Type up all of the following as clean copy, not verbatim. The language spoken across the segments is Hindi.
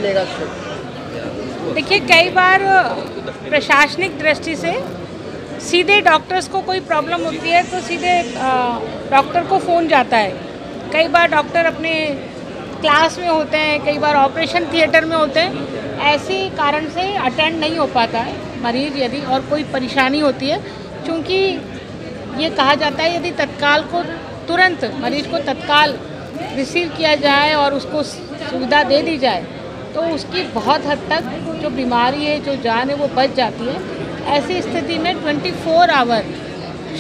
मिलेगा? देखिए, कई बार प्रशासनिक दृष्टि से सीधे डॉक्टर्स को कोई प्रॉब्लम होती है तो सीधे डॉक्टर को फ़ोन जाता है। कई बार डॉक्टर अपने क्लास में होते हैं, कई बार ऑपरेशन थिएटर में होते हैं, ऐसे कारण से अटेंड नहीं हो पाता है मरीज़ यदि और कोई परेशानी होती है। क्योंकि ये कहा जाता है यदि तत्काल को तुरंत मरीज़ को तत्काल रिसीव किया जाए और उसको सुविधा दे दी जाए तो उसकी बहुत हद तक जो बीमारी है, जो जान है, वो बच जाती है। ऐसी स्थिति में 24 आवर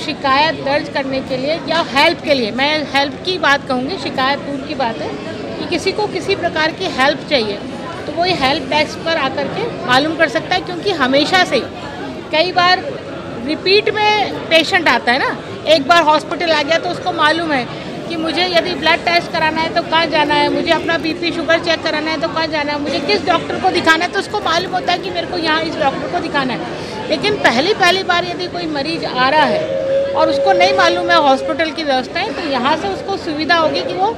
शिकायत दर्ज करने के लिए या हेल्प के लिए, मैं हेल्प की बात कहूँगी, शिकायत दूर की बात है, कि किसी को किसी प्रकार की हेल्प चाहिए तो वो ये हेल्प डेस्क पर आकर के मालूम कर सकता है। क्योंकि हमेशा से कई बार रिपीट में पेशेंट आता है ना, एक बार हॉस्पिटल आ गया तो उसको मालूम है कि मुझे यदि ब्लड टेस्ट कराना है तो कहाँ जाना है, मुझे अपना बीपी शुगर चेक कराना है तो कहाँ जाना है, मुझे किस डॉक्टर को दिखाना है, तो उसको मालूम होता है कि मेरे को यहाँ इस डॉक्टर को दिखाना है। लेकिन पहली बार यदि कोई मरीज आ रहा है और उसको नहीं मालूम है हॉस्पिटल की व्यवस्था है, तो यहाँ से उसको सुविधा होगी कि वो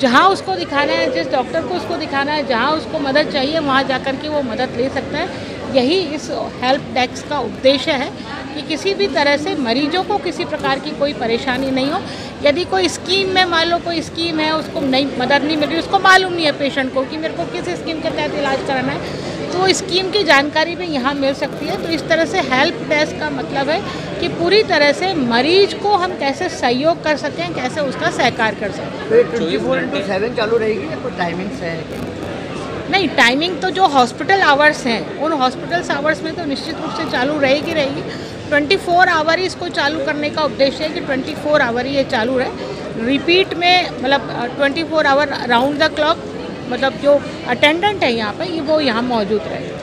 जहाँ उसको दिखाना है, जिस डॉक्टर को उसको दिखाना है, जहाँ उसको मदद चाहिए वहाँ जाकर के वो मदद ले सकता है। यही इस हेल्प डेस्क का उद्देश्य है कि किसी भी तरह से मरीजों को किसी प्रकार की कोई परेशानी नहीं हो। यदि कोई स्कीम में, मान लो कोई स्कीम है, उसको नहीं मदद नहीं मिल रही, उसको मालूम नहीं है पेशेंट को कि मेरे को किस स्कीम के तहत इलाज कराना है, तो वो स्कीम की जानकारी भी यहाँ मिल सकती है। तो इस तरह से हेल्प डेस्क का मतलब है कि पूरी तरह से मरीज को हम कैसे सहयोग कर सकें, कैसे उसका सहकार कर सकें। तो 24/7 चालू रहेगी या कोई टाइमिंग्स है? नहीं, टाइमिंग तो जो हॉस्पिटल आवर्स हैं उन हॉस्पिटल आवर्स में तो निश्चित रूप से चालू रहेगी। 24 आवर ही इसको चालू करने का उद्देश्य है कि 24 आवर ही ये चालू रहे। रिपीट में मतलब 24 आवर राउंड द क्लॉक, मतलब जो अटेंडेंट है यहाँ पे वो यहाँ मौजूद रहे।